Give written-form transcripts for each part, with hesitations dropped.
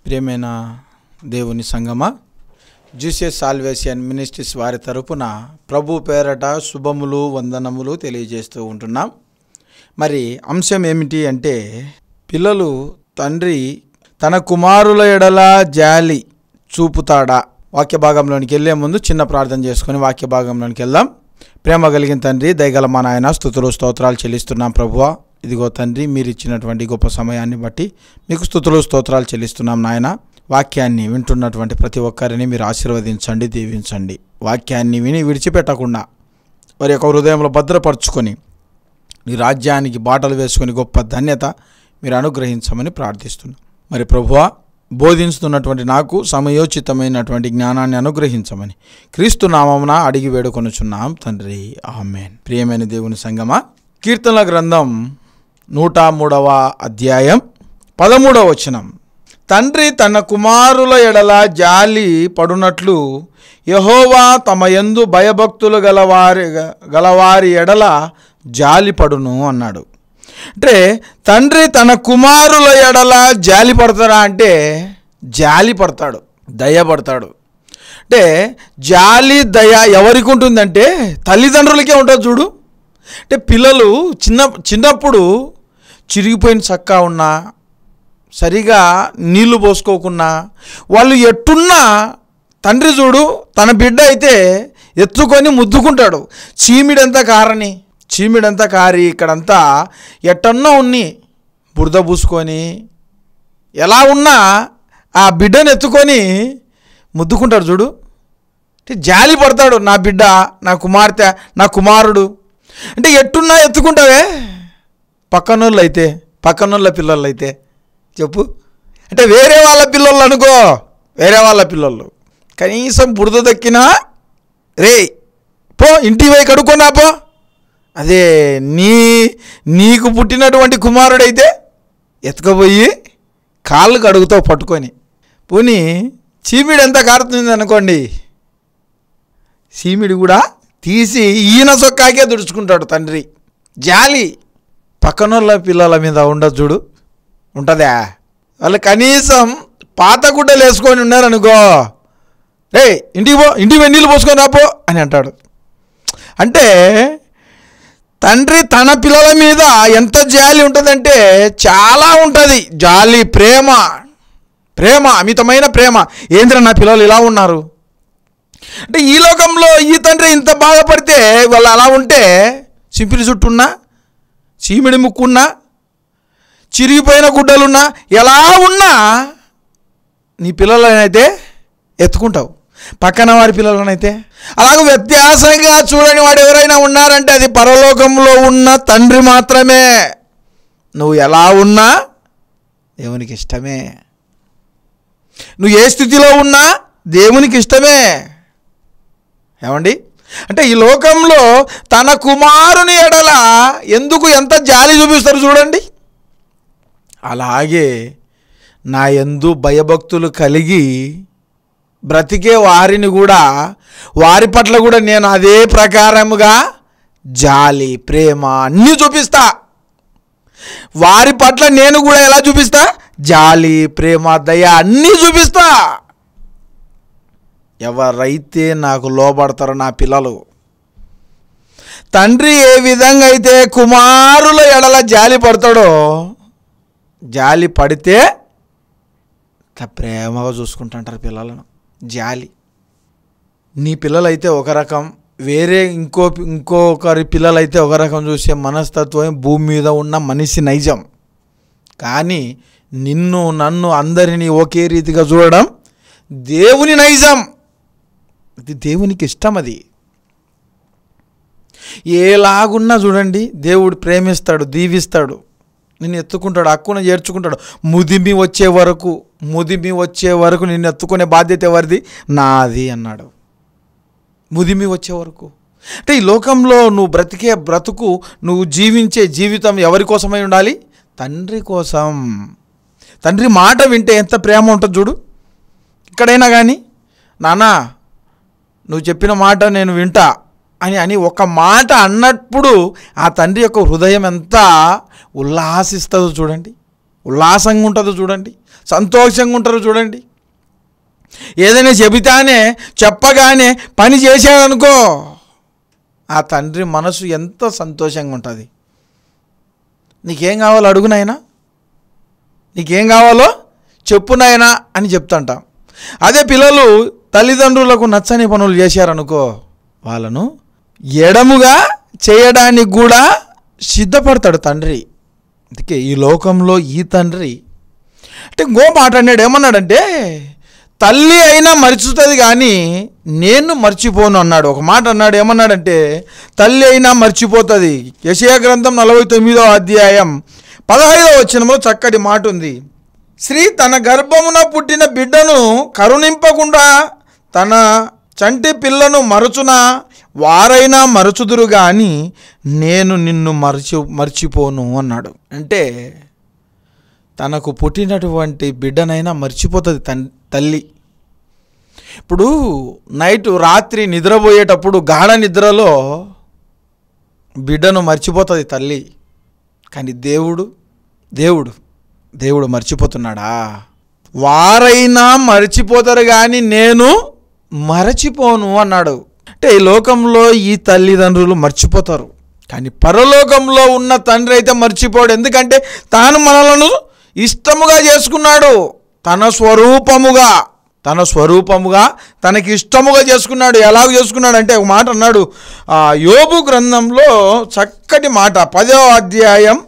ప్రియమైన దేవుని సంగమా, జీసస్ సాల్వేషన్ మినిస్ట్రీస్ వారి తరపున ప్రభు పేరట శుభములు వందనములు తెలియజేస్తూ ఉంటున్నాం. మరి అంశం ఏమిటి అంటే, పిల్లలు తండ్రి తన కుమారుల ఎడల జాలి చూపుతాడా? వాక్య భాగంలోనికి వెళ్ళే ముందు చిన్న ప్రార్థన చేసుకొని వాక్య భాగంలోనికి వెళ్దాం. ప్రేమ కలిగిన తండ్రి, దయగల మా నాయన, స్తుతులు స్తోత్రాలు చెల్లిస్తున్నాం ప్రభువా. ఇదిగో తండ్రి, మీరు ఇచ్చినటువంటి గొప్ప సమయాన్ని బట్టి మీకు స్తుతులు స్తోత్రాలు చెల్లిస్తున్నాం నాయన. వాక్యాన్ని వింటున్నటువంటి ప్రతి ఒక్కరిని మీరు ఆశీర్వదించండి, దీవించండి. వాక్యాన్ని విని విడిచిపెట్టకుండా వారి యొక్క హృదయంలో భద్రపరుచుకొని నీ రాజ్యానికి బాటలు వేసుకొని గొప్ప ధన్యత మీరు అనుగ్రహించమని ప్రార్థిస్తున్నాం. మరి ప్రభువా, బోధిస్తున్నటువంటి నాకు సమయోచితమైనటువంటి జ్ఞానాన్ని అనుగ్రహించమని క్రీస్తు నామమున అడిగి వేడుకొనుచున్నాం తండ్రి, ఆమేన్. ప్రియమైన దేవుని సంగమా, కీర్తనల గ్రంథం 103వ అధ్యాయం 13వ వచనం. తండ్రి తన కుమారుల ఎడల జాలి పడునట్లు యెహోవా తమ యందు భయభక్తులు గలవారి ఎడల జాలి పడును అన్నాడు. అంటే తండ్రి తన కుమారుల ఎడల జాలి పడతారా అంటే జాలి పడతాడు, దయ పడతాడు. అంటే జాలి దయ ఎవరికి ఉంటుందంటే తల్లిదండ్రులకే ఉంటుంది చూడు. అంటే పిల్లలు చిన్నప్పుడు చిరిగిపోయిన చక్కా ఉన్నా, సరిగా నీళ్లు పోసుకోకున్నా, వాళ్ళు ఎట్టున్నా తండ్రి చూడు తన బిడ్డ అయితే ఎత్తుకొని ముద్దుకుంటాడు. చీమిడంతా కారి ఇక్కడంతా ఎట్టన్నా ఉన్ని బురద పూసుకొని ఎలా ఉన్నా ఆ బిడ్డను ఎత్తుకొని ముద్దుకుంటాడు చూడు. అంటే జాలి పడతాడు, నా బిడ్డ, నా కుమార్తె, నా కుమారుడు. అంటే ఎట్టున్నా ఎత్తుకుంటావే. పక్కనోళ్ళ పిల్లలు అయితే చెప్పు, అంటే వేరే వాళ్ళ పిల్లలు అనుకో, వేరే వాళ్ళ పిల్లలు కనీసం బురద దక్కినా రే పో ఇంటికి పోయి కడుక్కోనా పో. అదే నీకు పుట్టినటువంటి కుమారుడైతే ఎత్తుకపోయి కాళ్ళు కడుగుతావు పట్టుకొని. పోనీ చీమిడి ఎంత కారుతుంది అనుకోండి, చీమిడి కూడా తీసి ఈయన సొక్కాకే దుడుచుకుంటాడు తండ్రి. జాలి పక్కనోళ్ళ పిల్లల మీద ఉండదు చూడు, ఉంటుందా? వాళ్ళు కనీసం పాత గుడ్డలు వేసుకొని ఉన్నారనుకో, రే ఇంటికి పోయి నీళ్ళు పోసుకొని రాపో అని అంటాడు. అంటే తండ్రి తన పిల్లల మీద ఎంత జాలి ఉంటుందంటే చాలా ఉంటుంది. జాలి, ప్రేమ, అమితమైన ప్రేమ. ఏంద్ర నా పిల్లలు ఇలా ఉన్నారు అంటే, ఈ లోకంలో ఈ తండ్రి ఇంత బాధపడితే వాళ్ళు అలా ఉంటే, సింపిరి చుట్టున్నా, చీమిడి ముక్కున్నా, చిరిగిపోయిన గుడ్డలున్నా, ఎలా ఉన్నా నీ పిల్లలనైతే ఎత్తుకుంటావు, పక్కన వారి పిల్లలనైతే. అలాగే వ్యత్యాసంగా చూడని వాడు ఎవరైనా ఉన్నారంటే అది పరలోకంలో ఉన్న తండ్రి మాత్రమే. నువ్వు ఎలా ఉన్నా దేవునికి ఇష్టమే, నువ్వు ఏ స్థితిలో ఉన్నా దేవునికి ఇష్టమే. ఏమండి, అంటే ఈ లోకంలో తన కుమారుని ఎడల ఎందుకు ఎంత జాలి చూపిస్తారు చూడండి. అలాగే నా యందు భయభక్తులు కలిగి బ్రతికే వారిని కూడా, వారి పట్ల కూడా నేను అదే ప్రకారముగా జాలి, ప్రేమ అన్నీ చూపిస్తా. వారి పట్ల నేను కూడా ఎలా చూపిస్తా? జాలి, ప్రేమ, దయ అన్నీ చూపిస్తా. ఎవరైతే నాకు లోబడతారో నా పిల్లలు, తండ్రి ఏ విధంగా అయితే కుమారుల ఎడల జాలి పడతాడో, జాలి పడితే ప్రేమగా చూసుకుంటుంటారు పిల్లలను. జాలి. నీ పిల్లలైతే ఒక రకం, వేరే ఇంకొకరి పిల్లలైతే ఒక రకం చూసే మనస్తత్వం భూమి మీద ఉన్న మనిషి నైజం. కానీ నన్ను అందరినీ ఒకే రీతిగా చూడడం దేవుని నైజం. అది దేవునికి ఇష్టం. అది ఏలాగున్నా చూడండి, దేవుడు ప్రేమిస్తాడు, దీవిస్తాడు, నిన్ను ఎత్తుకుంటాడు, హక్కున చేర్చుకుంటాడు. ముదిమి వచ్చే వరకు నిన్ను ఎత్తుకునే బాధ్యత ఎవరిది? నాది అన్నాడు. ముదిమి వచ్చే వరకు. అంటే ఈ లోకంలో నువ్వు బ్రతికే బ్రతుకు, నువ్వు జీవించే జీవితం ఎవరి కోసమై ఉండాలి? తండ్రి కోసం. తండ్రి మాట వింటే ఎంత ప్రేమ ఉంటుంది చూడు. ఇక్కడైనా కానీ, నాన్న నువ్వు చెప్పిన మాట నేను వింటా అని ఒక మాట అన్నప్పుడు ఆ తండ్రి యొక్క హృదయం ఎంత ఉల్లాసిస్తుందో చూడండి. ఉల్లాసంగా ఉంటుందో చూడండి, సంతోషంగా ఉంటారో చూడండి. ఏదైనా చెప్పగానే పని చేశాడనుకో, ఆ తండ్రి మనసు ఎంత సంతోషంగా ఉంటుంది. నీకేం కావాలో అడుగు నాయనా, నీకేం కావాలో చెప్పు నాయనా అని చెప్తుంటాం. అదే పిల్లలు తల్లిదండ్రులకు నచ్చని పనులు చేశారనుకో, వాళ్ళను ఎడముగా చేయడానికి కూడా సిద్ధపడతాడు తండ్రి. అందుకే ఈ లోకంలో ఈ తండ్రి అంటే ఇంకో మాట అన్నాడు, ఏమన్నాడంటే తల్లి అయినా మర్చుతుంది కానీ నేను మర్చిపోను అన్నాడు. ఒక మాట అన్నాడు, ఏమన్నాడంటే తల్లి అయినా మర్చిపోతుంది. యెషయా గ్రంథం 49వ అధ్యాయం 15వ వచనంలో చక్కటి మాట ఉంది. స్త్రీ తన గర్భమున పుట్టిన బిడ్డను కరుణింపకుండా తన చంటి పిల్లను మరచునా, వారైనా మరచుదురు కానీ నేను నిన్ను మర్చిపోను అన్నాడు. అంటే తనకు పుట్టినటువంటి బిడ్డనైనా మర్చిపోతుంది తల్లి. ఇప్పుడు రాత్రి నిద్రపోయేటప్పుడు గాఢ నిద్రలో బిడ్డను మర్చిపోతుంది తల్లి. కానీ దేవుడు మర్చిపోతున్నాడా? వారైనా మర్చిపోతారు కానీ నేను మరచిపోను అన్నాడు. అంటే ఈ లోకంలో ఈ తల్లిదండ్రులు మర్చిపోతారు, కానీ పరలోకంలో ఉన్న తండ్రి అయితే మర్చిపోడు. ఎందుకంటే తాను మనలను ఇష్టముగా చేసుకున్నాడు, తన స్వరూపముగా తనకి ఇష్టముగా చేసుకున్నాడు. ఎలాగ చేసుకున్నాడు అంటే ఒక మాట అన్నాడు, యోబు గ్రంథంలో చక్కటి మాట 10వ అధ్యాయం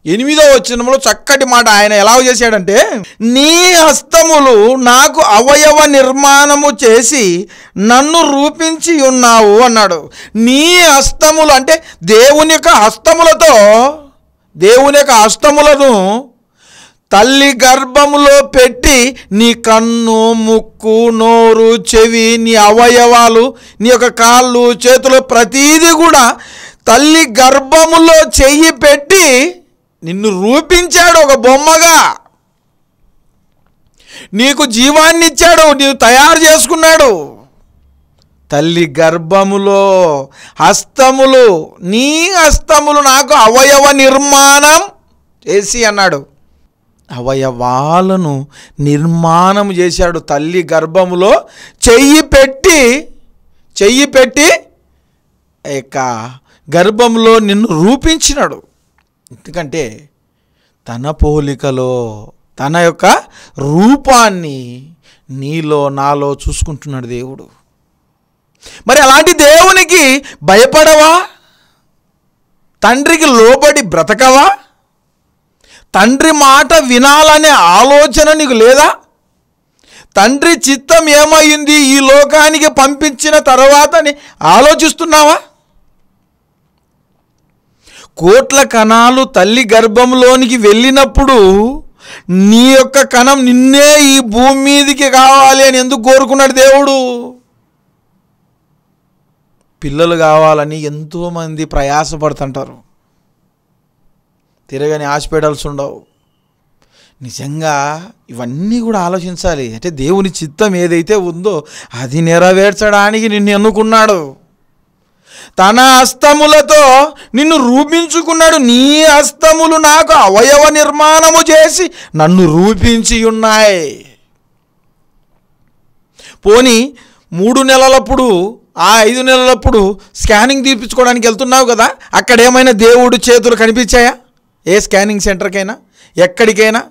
8వ వచనంలో చక్కటి మాట. ఆయన ఎలాగ చేశాడంటే, నీ హస్తములు నాకు అవయవ నిర్మాణము చేసి నన్ను రూపించి ఉన్నావు అన్నాడు. నీ హస్తములు అంటే దేవుని యొక్క హస్తములను తల్లి గర్భములో పెట్టి నీ కన్ను, ముక్కు, నోరు, చెవి, నీ అవయవాలు, నీ యొక్క కాళ్ళు, చేతులు ప్రతీది కూడా తల్లి గర్భములో చెయ్యి పెట్టి నిన్ను రూపించాడు. ఒక బొమ్మగా నీకు జీవాన్ని ఇచ్చాడు, నీవు తయారు చేసుకున్నాడు. తల్లి గర్భములో నీ హస్తములు నాకు అవయవ నిర్మాణం చేసి అన్నాడు. అవయవాలను నిర్మాణం చేశాడు. తల్లి గర్భములో చెయ్యి పెట్టి యొక్క గర్భంలో నిన్ను రూపించినాడు. ఎందుకంటే తన పోలికలో తన యొక్క రూపాన్ని నీలో నాలో చూసుకుంటున్నాడు దేవుడు. మరి అలాంటి దేవునికి భయపడవా? తండ్రికి లోబడి బ్రతకవా? తండ్రి మాట వినాలనే ఆలోచన నీకు లేదా? తండ్రి చిత్తం ఏమైంది ఈ లోకానికి పంపించిన తర్వాత ఆలోచిస్తున్నావా? కోట్ల కణాలు తల్లి గర్భంలోనికి వెళ్ళినప్పుడు నీ యొక్క కణం నిన్నే ఈ భూమి మీదకి కావాలి అని ఎందుకు కోరుకున్నాడు దేవుడు? పిల్లలు కావాలని ఎంతోమంది ప్రయాసపడుతుంటారు, తిరగని హాస్పిటల్స్ ఉండవు. నిజంగా ఇవన్నీ కూడా ఆలోచించాలి. అంటే దేవుని చిత్తం ఏదైతే ఉందో అది నెరవేర్చడానికి నిన్ను ఎన్నుకున్నాడు. తన హస్తములతో నిన్ను రూపించుకున్నాడు. నీ హస్తములు నాకు అవయవ నిర్మాణము చేసి నన్ను రూపించి ఉన్నాయి. పోనీ 3 నెలలప్పుడు 5 నెలలప్పుడు స్కానింగ్ తీర్పించుకోవడానికి వెళ్తున్నావు కదా, అక్కడ ఏమైనా దేవుడు చేతులు కనిపించాయా? ఏ స్కానింగ్ సెంటర్కైనా, ఎక్కడికైనా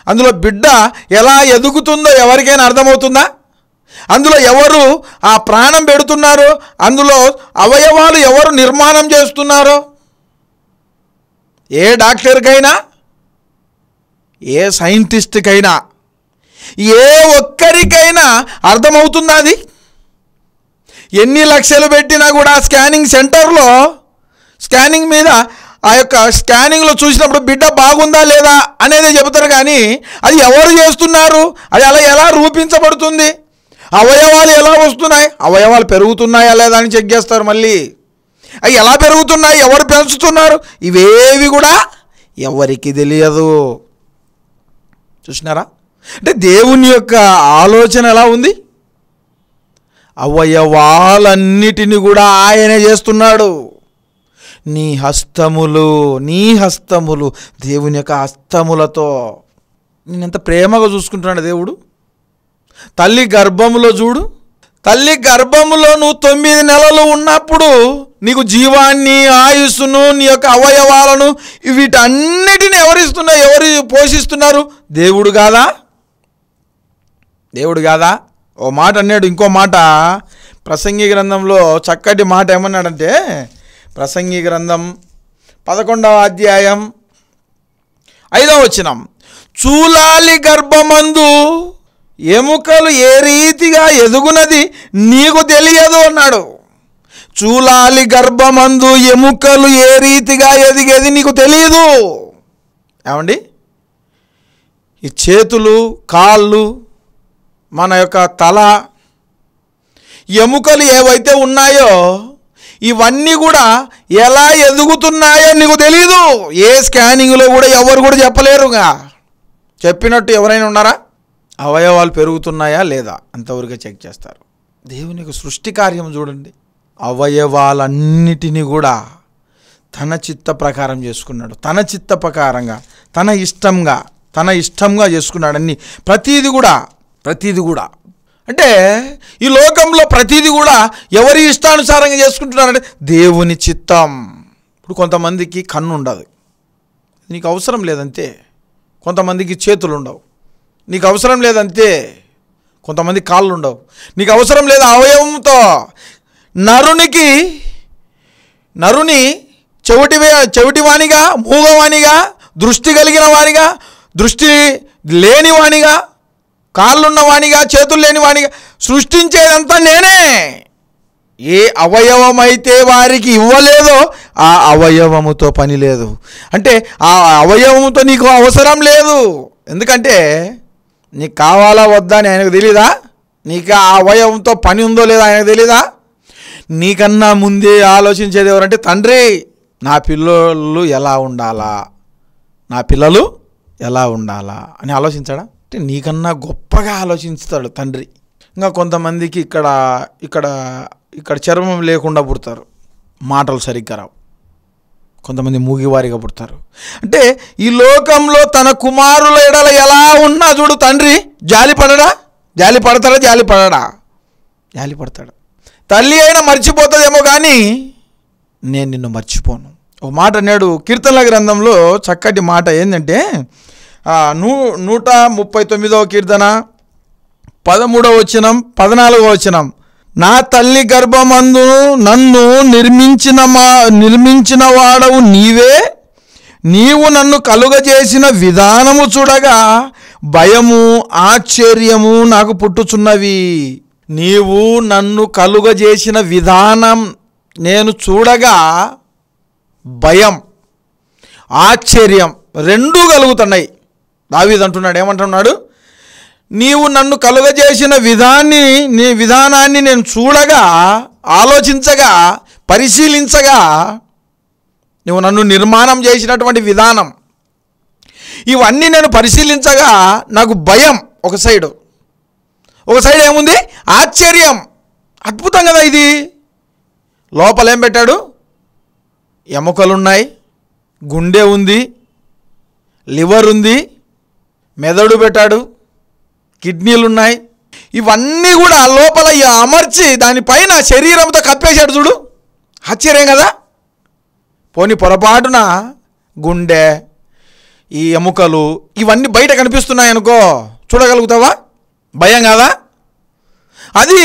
అందులో బిడ్డ ఎలా ఎదుగుతుందో ఎవరికైనా అర్థమవుతుందా? అందులో ఎవరు ఆ ప్రాణం పెడుతున్నారో, అందులో అవయవాలు ఎవరు నిర్మాణం చేస్తున్నారో ఏ డాక్టర్కైనా, ఏ సైంటిస్ట్కైనా, ఏ ఒక్కరికైనా అర్థమవుతుందా? అది ఎన్ని లక్షలు పెట్టినా కూడా స్కానింగ్ సెంటర్లో స్కానింగ్ మీద ఆ యొక్క స్కానింగ్లో చూసినప్పుడు బిడ్డ బాగుందా లేదా అనేది చెబుతారు, కానీ అది ఎవరు చేస్తున్నారు, అది అలా ఎలా రూపించబడుతుంది, అవయవాలు ఎలా వస్తున్నాయి, అవయవాలు పెరుగుతున్నాయా లేదా అని చెక్ చేస్తారు. మళ్ళీ అవి ఎలా పెరుగుతున్నాయి, ఎవరు పెంచుతున్నారు, ఇవేవి కూడా ఎవరికి తెలియదు. చూసినారా? అంటే దేవుని యొక్క ఆలోచన ఎలా ఉంది? అవయవాలన్నిటిని కూడా ఆయనే చేస్తున్నాడు. నీ హస్తములు దేవుని యొక్క హస్తములతో నేనెంత ప్రేమగా చూసుకుంటున్నాడు దేవుడు. తల్లి గర్భములో చూడు, తల్లి గర్భములో నువ్వు 9 నెలలు ఉన్నప్పుడు నీకు జీవాన్ని, ఆయుస్సును, నీ యొక్క అవయవాలను వీటన్నిటిని ఎవరిస్తున్నారు? ఎవరు పోషిస్తున్నారు? దేవుడు కాదా? ఓ మాట అన్నాడు. ఇంకో మాట ప్రసంగి గ్రంథంలో చక్కటి మాట ఏమన్నాడంటే, ప్రసంగి గ్రంథం 11వ అధ్యాయం 5వ వచనం, చూలాలి గర్భమందు ఎముకలు ఏ రీతిగా ఎదుగునది నీకు తెలియదు అన్నాడు. చూలాలి గర్భమందు ఎముకలు ఏ రీతిగా ఎదిగేది నీకు తెలియదు. ఏమండి, ఈ చేతులు, కాళ్ళు, మన యొక్క తల, ఎముకలు ఏవైతే ఉన్నాయో ఇవన్నీ కూడా ఎలా ఎదుగుతున్నాయో నీకు తెలీదు. ఏ స్కానింగ్లో కూడా ఎవరు కూడా చెప్పలేరుగా. చెప్పినట్టు ఎవరైనా ఉన్నారా? అవయవాలు పెరుగుతున్నాయా లేదా అంతవరకే చెక్ చేస్తారు. దేవుని యొక్క సృష్టి కార్యం చూడండి. అవయవాలన్నిటినీ కూడా తన చిత్త ప్రకారం చేసుకున్నాడు. తన చిత్త ప్రకారంగా, తన ఇష్టంగా చేసుకున్నాడు. అన్ని ప్రతీది కూడా అంటే ఈ లోకంలో ప్రతీది కూడా ఎవరి ఇష్టానుసారంగా చేసుకుంటున్నారంటే దేవుని చిత్తం. ఇప్పుడు కొంతమందికి కన్ను ఉండదు, నీకు అవసరం లేదంతే. కొంతమందికి చేతులు ఉండవు, నీకు అవసరం లేదంతే. కొంతమంది కాళ్ళు ఉండవు, నీకు అవసరం లేదు. అవయవంతో నరుని చెవిటివానిగా, మూగవానిగా, దృష్టి కలిగిన వానిగా, దృష్టి లేనివానిగా, కాళ్ళున్నవానిగా, చేతులు లేనివానిగా సృష్టించేదంతా నేనే. ఏ అవయవం అయితే వారికి ఇవ్వలేదో ఆ అవయవముతో పని లేదు. అంటే ఆ అవయవముతో నీకు అవసరం లేదు. ఎందుకంటే నీకు కావాలా వద్దా అని ఆయనకు తెలీదా? నీకు ఆ అవయవంతో పని ఉందో లేదో ఆయనకు తెలీదా? నీకన్నా ముందే ఆలోచించేది ఎవరంటే తండ్రి. నా పిల్లలు ఎలా ఉండాలా అని ఆలోచించాడా? అంటే నీకన్నా గొప్పగా ఆలోచిస్తాడు తండ్రి. ఇంకా కొంతమందికి ఇక్కడ చర్మం లేకుండా పుడతారు, మాటలు సరిగ్గా రావు. కొంతమంది మూగివారిగా పుడతారు. అంటే ఈ లోకంలో తన కుమారుల ఎడల ఎలా ఉన్నా చూడు తండ్రి జాలి పడతాడు. తల్లి అయినా మర్చిపోతుందేమో కానీ నేను నిన్ను మర్చిపోను. ఒక మాట అన్నాడు కీర్తనల గ్రంథంలో, చక్కటి మాట ఏంటంటే 139వ కీర్తన 13వ వచనం 14వ వచనం, నా తల్లి గర్భమందు నన్ను నిర్మించిన వాడవు నీవే, నీవు నన్ను కలుగజేసిన విధానము చూడగా భయము ఆశ్చర్యము నాకు పుట్టుచున్నవి. నీవు నన్ను కలుగజేసిన విధానం నేను చూడగా భయం ఆశ్చర్యం రెండూ కలుగుతున్నాయి. దావీదు అంటున్నాడు, ఏమంటున్నాడు? నీవు నన్ను కలుగజేసిన విధానాన్ని నేను చూడగా, ఆలోచించగా, పరిశీలించగా, నువ్వు నన్ను నిర్మాణం చేసినటువంటి విధానం ఇవన్నీ నేను పరిశీలించగా నాకు భయం. ఒక సైడ్ ఏముంది? ఆశ్చర్యం. అద్భుతం కదా ఇది. లోపల ఏం పెట్టాడు? ఎముకలున్నాయి, గుండె ఉంది, లివర్ ఉంది, మెదడు పెట్టాడు, కిడ్నీలున్నాయి. ఇవన్నీ కూడా లోపల అమర్చి దానిపైన శరీరంతో కప్పేశాడు చూడు. ఆశ్చర్యం కదా. పోనీ పొరపాటున గుండె, ఈ ఎముకలు ఇవన్నీ బయట కనిపిస్తున్నాయి అనుకో, చూడగలుగుతావా? భయం కదా. అది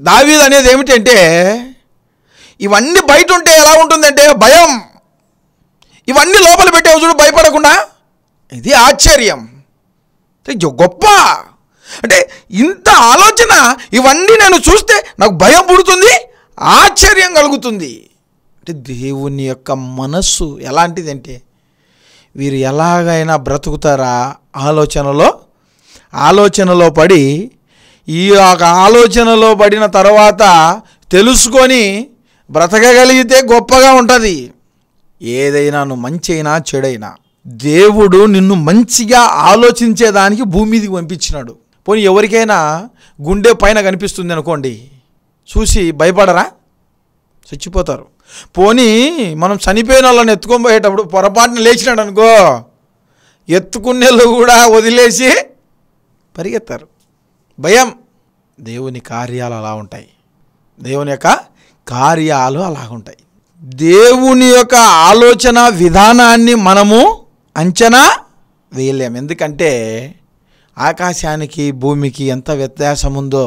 దావీదు అనేది ఏమిటంటే, ఇవన్నీ బయట ఉంటే ఎలా ఉంటుందంటే భయం. ఇవన్నీ లోపల పెట్టావు చూడు భయపడకుండా, ఇది ఆశ్చర్యం. గొప్ప అంటే ఇంత ఆలోచన, ఇవన్నీ నేను చూస్తే నాకు భయం పుడుతుంది, ఆశ్చర్యం కలుగుతుంది. అంటే దేవుని యొక్క మనస్సు ఎలాంటిదంటే, వీరు ఎలాగైనా బ్రతుకుతారా ఆలోచనలో పడి, ఈ ఆలోచనలో పడిన తర్వాత తెలుసుకొని బ్రతకగలిగితే గొప్పగా ఉంటుంది. ఏదైనా నువ్వు మంచి అయినా చెడైనా దేవుడు నిన్ను మంచిగా ఆలోచించేదానికి భూమి మీదకి పంపించినాడు. పోనీ ఎవరికైనా గుండె పైన కనిపిస్తుంది అనుకోండి, చూసి భయపడరా? చచ్చిపోతారు. పోనీ మనం చనిపోయిన వాళ్ళని ఎత్తుకొని పోయేటప్పుడు పొరపాటున లేచినాడు అనుకో, ఎత్తుకునేళ్ళు కూడా వదిలేసి పరిగెత్తారు. భయం. దేవుని కార్యాలు అలా ఉంటాయి. దేవుని యొక్క కార్యాలు అలాగుంటాయి. దేవుని యొక్క ఆలోచన విధానాన్ని మనము అంచనా వేయలేము. ఎందుకంటే ఆకాశానికి భూమికి ఎంత వ్యత్యాసం ఉందో,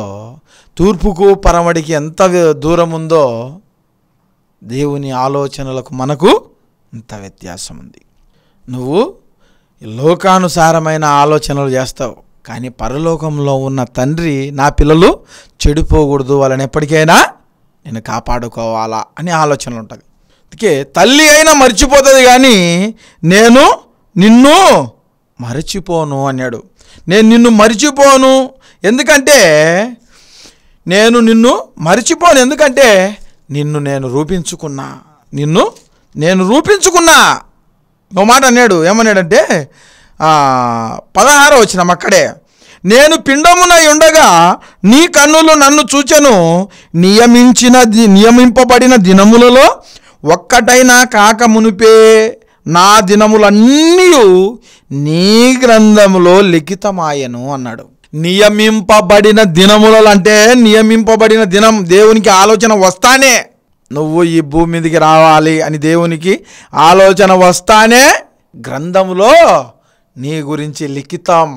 తూర్పుకు పరమడికి ఎంత దూరం ఉందో, దేవుని ఆలోచనలకు మనకు అంత వ్యత్యాసం ఉంది. నువ్వు లోకానుసారమైన ఆలోచనలు చేస్తావు, కానీ పరలోకంలో ఉన్న తండ్రి నా పిల్లలు చెడిపోకూడదు, వాళ్ళని ఎప్పటికైనా నేను కాపాడుకోవాలా అని ఆలోచనలు ఉంటుంది. అందుకే తల్లి అయినా మర్చిపోతుంది, కానీ నేను నిన్ను మరచిపోను అన్నాడు. నేను నిన్ను మరిచిపోను, ఎందుకంటే నిన్ను నేను రూపించుకున్నా. నేను రూపించుకున్నా. ఓ మాట అన్నాడు. ఏమన్నాడంటే 16వ వచనం అక్కడే, నేను పిండమునై ఉండగా నీ కన్నులు నన్ను చూచెను, నియమింపబడిన దినములలో ఒక్కటైనా కాక మునిపే నా దినములన్నీ నీ గ్రంథములో లిఖితమాయను అన్నాడు. నియమింపబడిన దినములలో అంటే నియమింపబడిన దినం, దేవునికి ఆలోచన వస్తానే నువ్వు ఈ భూమి మీదకి రావాలి అని దేవునికి ఆలోచన వస్తానే గ్రంథములో నీ గురించి లిఖితం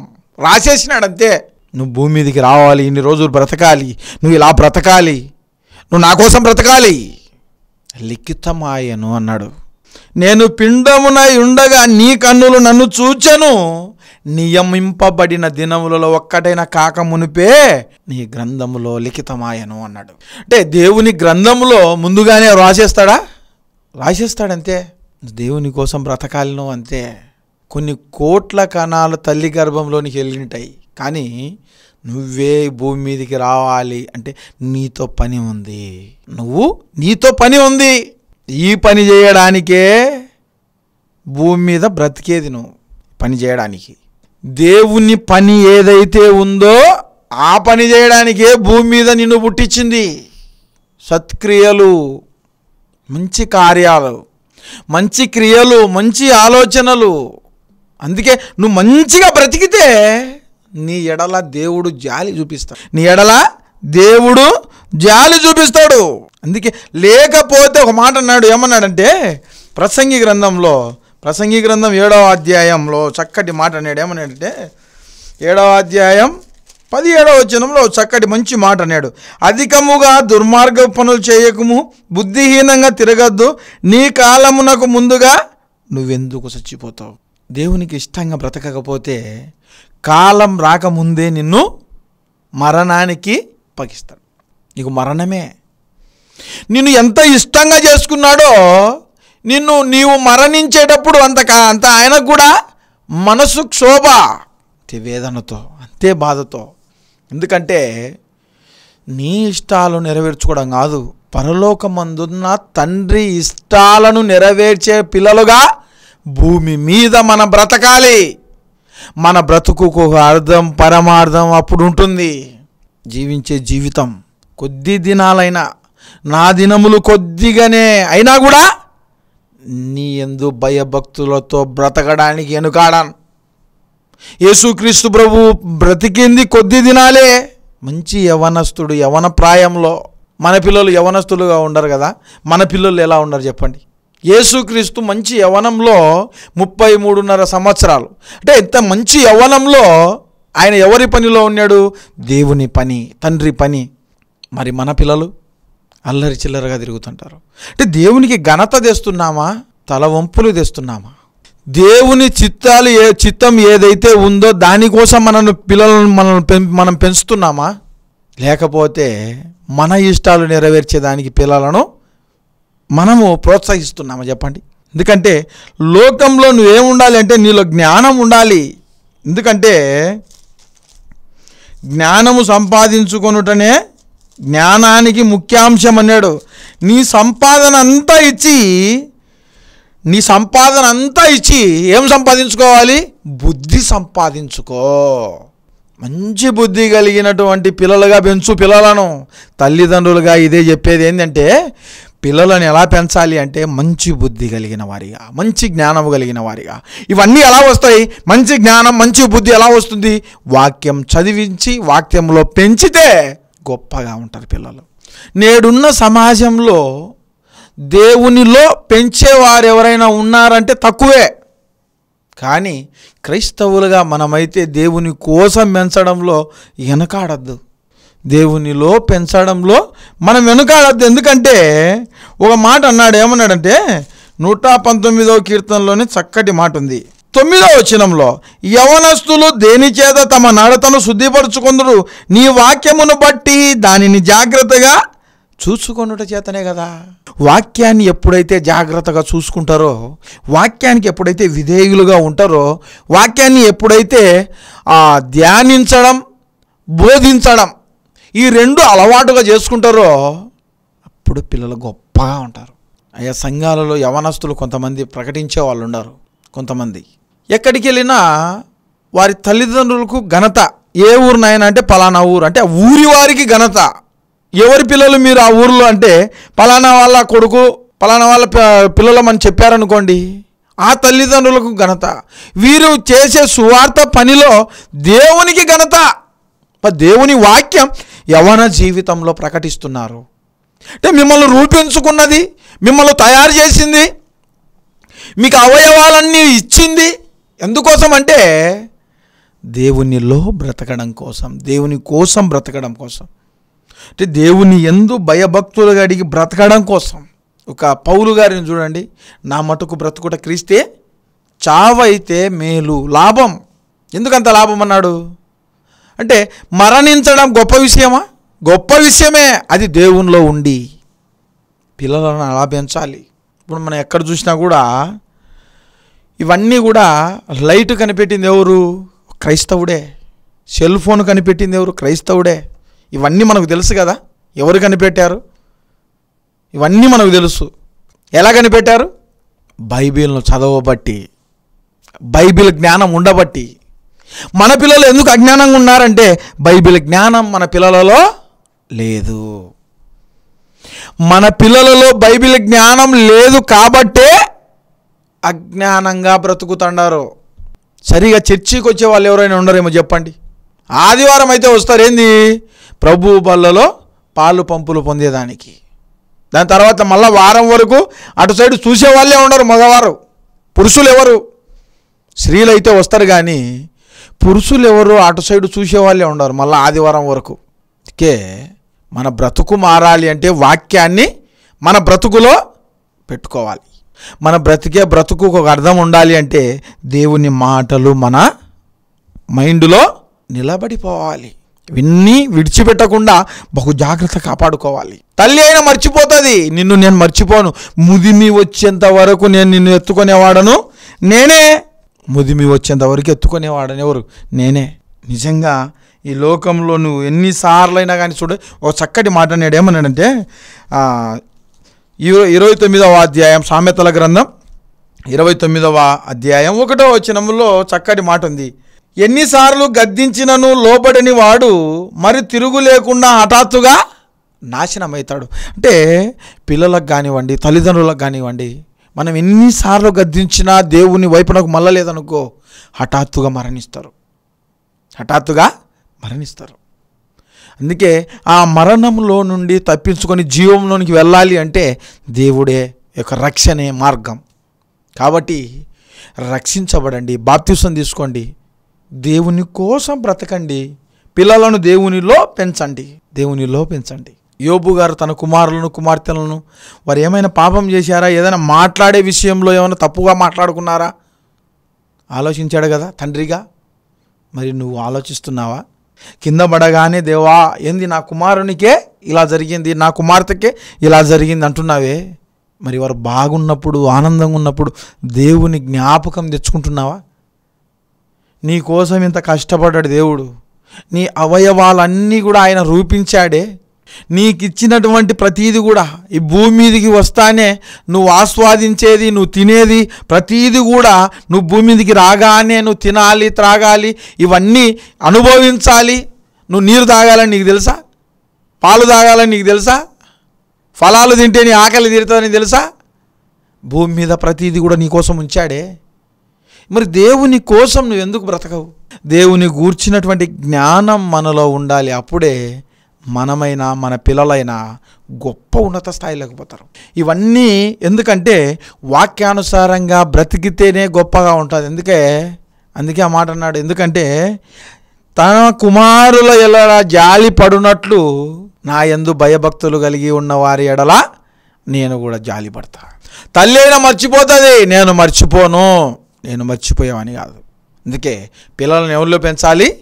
రాసేసినాడంతే. నువ్వు భూమి మీదకి రావాలి, ఇన్ని రోజులు బ్రతకాలి, నువ్వు ఇలా బ్రతకాలి, నువ్వు నా కోసం బ్రతకాలి, లిఖితమాయను అన్నాడు. నేను పిండమునై ఉండగా నీ కన్నులు నన్ను చూచెను, నియమింపబడిన దినములలో ఒక్కటైనా కాక మునిపే నీ గ్రంథములో లిఖితమాయను అన్నాడు. అంటే దేవుని గ్రంథములో ముందుగానే రాసేస్తాడంతే. దేవుని కోసం బ్రతకాలను అంతే. కొన్ని కోట్ల కణాలు తల్లి గర్భంలోనికి వెళ్ళింటాయి, కానీ నువ్వే భూమి మీదకి రావాలి అంటే నీతో పని ఉంది. ఈ పని చేయడానికే భూమి మీద బ్రతికేది, నువ్వు పని చేయడానికి. దేవుని పని ఏదైతే ఉందో ఆ పని చేయడానికే భూమి మీద నిన్ను పుట్టించింది. సత్క్రియలు, మంచి కార్యాలు, మంచి క్రియలు, మంచి ఆలోచనలు. అందుకే నువ్వు మంచిగా బ్రతికితే నీ ఎడల దేవుడు జాలి చూపిస్తాడు. అందుకే లేకపోతే ఒక మాట అన్నాడు. ఏమన్నాడంటే ప్రసంగి గ్రంథం 7వ అధ్యాయంలో చక్కటి మాట అన్నాడు. ఏమన్నాడంటే 7వ అధ్యాయం 17వ వచనంలో చక్కటి మంచి మాట అన్నాడు. అధికముగా దుర్మార్గ పనులు చేయకము, బుద్ధిహీనంగా తిరగద్దు, నీ కాలమునకు ముందుగా నువ్వెందుకు చచ్చిపోతావు. దేవునికి ఇష్టంగా బ్రతకకపోతే కాలం రాకముందే నిన్ను మరణానికి అప్పగిస్తాడు. నీకు మరణమే. నిన్ను ఎంత ఇష్టంగా చేసుకున్నాడో నీవు మరణించేటప్పుడు అంత ఆయనకు కూడా మనసు క్షోభ, అంతే వేదనతో, అంతే బాధతో. ఎందుకంటే నీ ఇష్టాలు నెరవేర్చుకోవడం కాదు, పరలోకమందున్న తండ్రి ఇష్టాలను నెరవేర్చే పిల్లలుగా భూమి మీద మనం బ్రతకాలి. మన బ్రతుకుకు ఒక అర్థం, పరమార్థం అప్పుడు ఉంటుంది. జీవించే జీవితం కొద్ది దినాలైనా, నా దినములు కొద్దిగానే అయినా కూడా నీ యందు భయభక్తులతో బ్రతకడానికి వెనుకాడాను. యేసుక్రీస్తు ప్రభు బ్రతికింది కొద్ది దినాలే. మంచి యవనస్తుడు, యవన ప్రాయంలో. మన పిల్లలు యవనస్తులుగా ఉండరు కదా, మన పిల్లలు ఎలా ఉండరు చెప్పండి. యేసుక్రీస్తు మంచి యవనంలో 33.5 సంవత్సరాలు. అంటే ఇంత మంచి యవనంలో ఆయన ఎవరి పనిలో ఉన్నాడు? దేవుని పని, తండ్రి పని. మరి మన పిల్లలు అల్లరి చిల్లరగా తిరుగుతుంటారు. అంటే దేవునికి ఘనత తెస్తున్నామా, తల వంపులు తెస్తున్నామా? దేవుని చిత్తం ఏదైతే ఉందో దానికోసం పిల్లలను మనం పెంచుతున్నామా, లేకపోతే మన ఇష్టాలు నెరవేర్చేదానికి పిల్లలను మనము ప్రోత్సహిస్తున్నామా చెప్పండి. ఎందుకంటే లోకంలో నువ్వేముండాలి అంటే నీలో జ్ఞానం ఉండాలి. ఎందుకంటే జ్ఞానము సంపాదించుకొనుటనే జ్ఞానానికి ముఖ్యాంశం అన్నాడు. నీ సంపాదన అంతా ఇచ్చి ఏం సంపాదించుకోవాలి? బుద్ధి సంపాదించుకో. మంచి బుద్ధి కలిగినటువంటి పిల్లలుగా పెంచు పిల్లలను. తల్లిదండ్రులుగా ఇదే చెప్పేది ఏంటంటే పిల్లలను ఎలా పెంచాలి అంటే మంచి బుద్ధి కలిగిన వారిగా, మంచి జ్ఞానము కలిగిన వారిగా. ఇవన్నీ ఎలా వస్తాయి? మంచి జ్ఞానం, మంచి బుద్ధి ఎలా వస్తుంది? వాక్యం చదివించి వాక్యంలో పెంచితే గొప్పగా ఉంటారు పిల్లలు. నేడున్న సమాజంలో దేవునిలో పెంచేవారు ఎవరైనా ఉన్నారంటే తక్కువే. కానీ క్రైస్తవులుగా మనమైతే దేవుని కోసం పెంచడంలో వెనకాడద్దు. దేవునిలో పెంచడంలో మనం వెనుకాడద్దు. ఎందుకంటే ఒక మాట అన్నాడు, ఏమన్నాడంటే 119వ కీర్తనలోనే చక్కటి మాట ఉంది. 9వ వచనంలో, యవనస్తులు దేని చేత తమ నడతను శుద్ధిపరుచుకొందురు, నీ వాక్యమును బట్టి దానిని జాగ్రత్తగా చూసుకొనుట చేతనే కదా. వాక్యాన్ని ఎప్పుడైతే జాగ్రత్తగా చూసుకుంటారో, వాక్యానికి ఎప్పుడైతే విధేయులుగా ఉంటారో, వాక్యాన్ని ఎప్పుడైతే ధ్యానించడం, బోధించడం ఈ రెండు అలవాటుగా చేసుకుంటారో అప్పుడు పిల్లలు గొప్పగా ఉంటారు. అయ్యా సంఘాలలో యవనస్తులు కొంతమంది ప్రకటించే వాళ్ళు ఉన్నారు. కొంతమంది ఎక్కడికి వెళ్ళినా వారి తల్లిదండ్రులకు ఘనత. ఏ ఊరు నాయన అంటే పలానా ఊరు, అంటే ఆ ఊరి వారికి ఘనత. ఎవరి పిల్లలు మీరు ఆ ఊరిలో అంటే పలానా వాళ్ళ కొడుకు, పలానా వాళ్ళ పిల్లలమని చెప్పారనుకోండి, ఆ తల్లిదండ్రులకు ఘనత. వీరు చేసే సువార్త పనిలో దేవునికి ఘనత. దేవుని వాక్యం యవన జీవితంలో ప్రకటిస్తున్నారు. అంటే మిమ్మల్ని రూపించుకున్నది, మిమ్మల్ని తయారు చేసింది, మీకు అవయవాలన్నీ ఇచ్చింది ఎందుకోసం అంటే దేవునిలో బ్రతకడం కోసం, దేవుని కోసం బ్రతకడం కోసం. అంటే దేవుని యందు భయభక్తులుగా అడిగి బ్రతకడం కోసం. ఒక పౌలు గారిని చూడండి, నా మటుకు బ్రతుకుట క్రీస్తే, చావైతే మేలు, లాభం. ఎందుకంత లాభం అన్నాడు అంటే మరణించడం గొప్ప విషయమా? గొప్ప విషయమే. అది దేవునిలో ఉండి పిల్లలను అలా పెంచాలి. ఇప్పుడు మనం ఎక్కడ చూసినా కూడా ఇవన్నీ కూడా లైట్ కనిపెట్టింది ఎవరు? క్రైస్తవుడే. సెల్ ఫోన్ కనిపెట్టింది ఎవరు? క్రైస్తవుడే. ఇవన్నీ మనకు తెలుసు కదా, ఎవరు కనిపెట్టారు? ఇవన్నీ మనకు తెలుసు. ఎలా కనిపెట్టారు? బైబిల్ను చదవబట్టి, బైబిల్ జ్ఞానం ఉండబట్టి. మన పిల్లలు ఎందుకు అజ్ఞానంగా ఉన్నారంటే బైబిల్ జ్ఞానం మన పిల్లలలో లేదు. మన పిల్లలలో బైబిల్ జ్ఞానం లేదు కాబట్టే అజ్ఞానంగా బ్రతుకుతున్నారు. సరిగా చర్చికి వచ్చే వాళ్ళు ఎవరైనా ఉండరేమో చెప్పండి. ఆదివారం అయితే వస్తారు, ఏంది? ప్రభు బల్లలో పాలు పంపులు పొందేదానికి. దాని తర్వాత మళ్ళీ వారం వరకు అటు సైడ్ చూసే వాళ్ళే ఉండరు. మగవారు, పురుషులు ఎవరు? స్త్రీలు అయితే వస్తారు కానీ పురుషులు ఎవరు అటు సైడ్ చూసేవాళ్ళే ఉండరు మళ్ళీ ఆదివారం వరకు. ఓకే, మన బ్రతుకు మారాలి అంటే వాక్యాన్ని మన బ్రతుకులో పెట్టుకోవాలి. మన బ్రతుకు ఒక అర్థం ఉండాలి అంటే దేవుని మాటలు మన మైండ్లో నిలబడిపోవాలి. ఇవన్నీ విడిచిపెట్టకుండా బహు జాగ్రత్త కాపాడుకోవాలి. తల్లి అయినా మర్చిపోతుంది, నిన్ను నేను మర్చిపోను. ముదిమి వచ్చేంత వరకు నేను నిన్ను ఎత్తుకునేవాడను నేనే. ముదిమి వచ్చేంత వరకు ఎత్తుకునేవాడని ఎవరు? నేనే. నిజంగా ఈ లోకంలో నువ్వు ఎన్నిసార్లు అయినా కానీ చూడ, ఒక చక్కటి మాట నేడు ఏమన్నాడంటే 29వ అధ్యాయం, సామెతల గ్రంథం 29వ అధ్యాయం 1వ వచనంలో చక్కటి మాట ఉంది. ఎన్నిసార్లు గద్దించినను లోబడని వాడు మరి తిరుగు లేకుండా హఠాత్తుగా నాశనమవుతాడు. అంటే పిల్లలకు కానివ్వండి, తల్లిదండ్రులకు కానివ్వండి, మనం ఎన్నిసార్లు గద్దించినా దేవుని వైపునకు మళ్ళలేదనుకో హఠాత్తుగా మరణిస్తారు. అందుకే ఆ మరణంలో నుండి తప్పించుకొని జీవంలోనికి వెళ్ళాలి అంటే దేవుడే యొక్క రక్షణే మార్గం. కాబట్టి రక్షించబడండి, బాప్తిసం తీసుకోండి, దేవుని కోసం బ్రతకండి, పిల్లలను దేవునిలో పెంచండి. యోబు గారు తన కుమారులను కుమార్తెలను వారు ఏమైనా పాపం చేశారా? ఏదైనా మాట్లాడే విషయంలో ఏమైనా తప్పుగా మాట్లాడుకున్నారా? ఆలోచించాడు కదా తండ్రిగా. మరి నువ్వు ఆలోచిస్తున్నావా? కింద పడగానే దేవా ఏంది నా కుమారునికే ఇలా జరిగింది, నా కుమార్తెకే ఇలా జరిగింది అంటున్నావే. మరి వారు బాగున్నప్పుడు, ఆనందంగా ఉన్నప్పుడు దేవుని జ్ఞాపకం తెచ్చుకుంటున్నావా? నీ కోసం ఇంత కష్టపడ్డాడు దేవుడు. నీ అవయవాలన్నీ కూడా ఆయన రూపించాడే. నీకు ఇచ్చినటువంటి ప్రతీది కూడా ఈ భూమి మీదకి వస్తానే నువ్వు ఆస్వాదించేది, నువ్వు తినేది ప్రతీది కూడా నువ్వు భూమి మీదకి రాగానే నువ్వు తినాలి, త్రాగాలి, ఇవన్నీ అనుభవించాలి. నువ్వు నీరు తాగాలని నీకు తెలుసా? పాలు తాగాలని నీకు తెలుసా? ఫలాలు తింటే నీ ఆకలి తీరుతుందని తెలుసా? భూమి మీద ప్రతిదీ కూడా నీ కోసం ఉంచాడే. మరి దేవుని కోసం నువ్వు ఎందుకు బ్రతకవు? దేవుని గూర్చినటువంటి జ్ఞానం మనలో ఉండాలి. అప్పుడే మనమైనా మన పిల్లలైనా గొప్ప ఉన్నత స్థాయిలోకి పోతారు. ఇవన్నీ ఎందుకంటే వాక్యానుసారంగా బ్రతికితేనే గొప్పగా ఉంటుంది. అందుకే ఆ మాట అన్నాడు. ఎందుకంటే తన కుమారుల ఎడల జాలి పడునట్లు నా యందు భయభక్తులు కలిగి ఉన్న వారి ఎడల నేను కూడా జాలి పడతా. తల్లి అయినా మర్చిపోతుంది, నేను మర్చిపోను. నేను మర్చిపోయావని కాదు. అందుకే పిల్లలను ఎవరిలో పెంచాలి?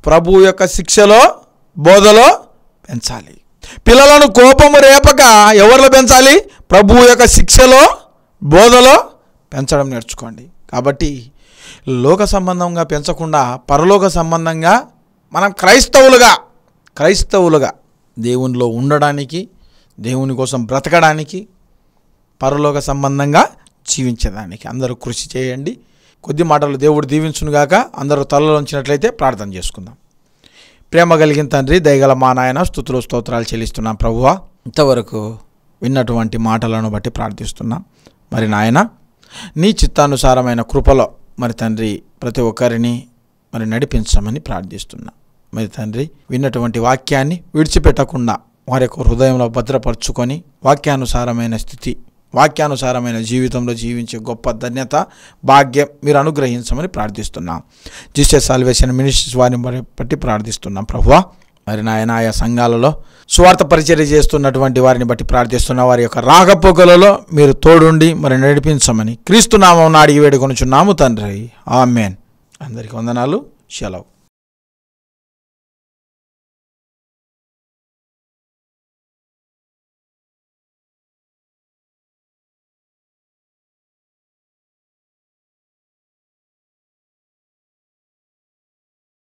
ప్రభు యొక్క శిక్షలో, బోధలో పెంచాలి. పిల్లలను కోపము రేపక ఎవరిలో పెంచాలి? ప్రభు యొక్క శిక్షలో, బోధలో పెంచడం నేర్చుకోండి. కాబట్టి లోక సంబంధంగా పెంచకుండా పరలోక సంబంధంగా మనం క్రైస్తవులుగా దేవునిలో ఉండడానికి, దేవుని కోసం బ్రతకడానికి, పరలోక సంబంధంగా జీవించడానికి అందరూ కృషి చేయండి. కొద్ది మాటలు దేవుడు దీవించునుగాక. అందరూ తలలో ఉంచినట్లయితే ప్రార్థన చేసుకుందాం. ప్రేమ కలిగిన తండ్రి, దయగల మా నాయన, స్తుతులు స్తోత్రాలు చెల్లిస్తున్నాం ప్రభువా. ఇంతవరకు విన్నటువంటి మాటలను బట్టి ప్రార్థిస్తున్నాం. మరి నాయన, నీ చిత్తానుసారమైన కృపలో మరి తండ్రి ప్రతి ఒక్కరిని మరి నడిపించమని ప్రార్థిస్తున్నాం. మరి తండ్రి, విన్నటువంటి వాక్యాన్ని విడిచిపెట్టకుండా వారి యొక్క హృదయంలో భద్రపరుచుకొని వాక్యానుసారమైన స్థితి, వాక్యానుసారమైన జీవితంలో జీవించే గొప్ప ధన్యత, భాగ్యం మీరు అనుగ్రహించమని ప్రార్థిస్తున్నాం. జీసస్ సాల్వేషన్ మినిస్ట్రీస్ వారిని బట్టి ప్రార్థిస్తున్నాం ప్రభువా. మరి నాయన, ఆయా సంఘాలలో స్వార్థ పరిచర్య చేస్తున్నటువంటి వారిని బట్టి ప్రార్థిస్తున్న వారి యొక్క రాకపోకలలో మీరు తోడుండి మరి నడిపించమని క్రీస్తు నామమున అడిగి వేడుకొనుచున్నాము తండ్రి. ఆమేన్. అందరికీ వందనాలు. సెలవు.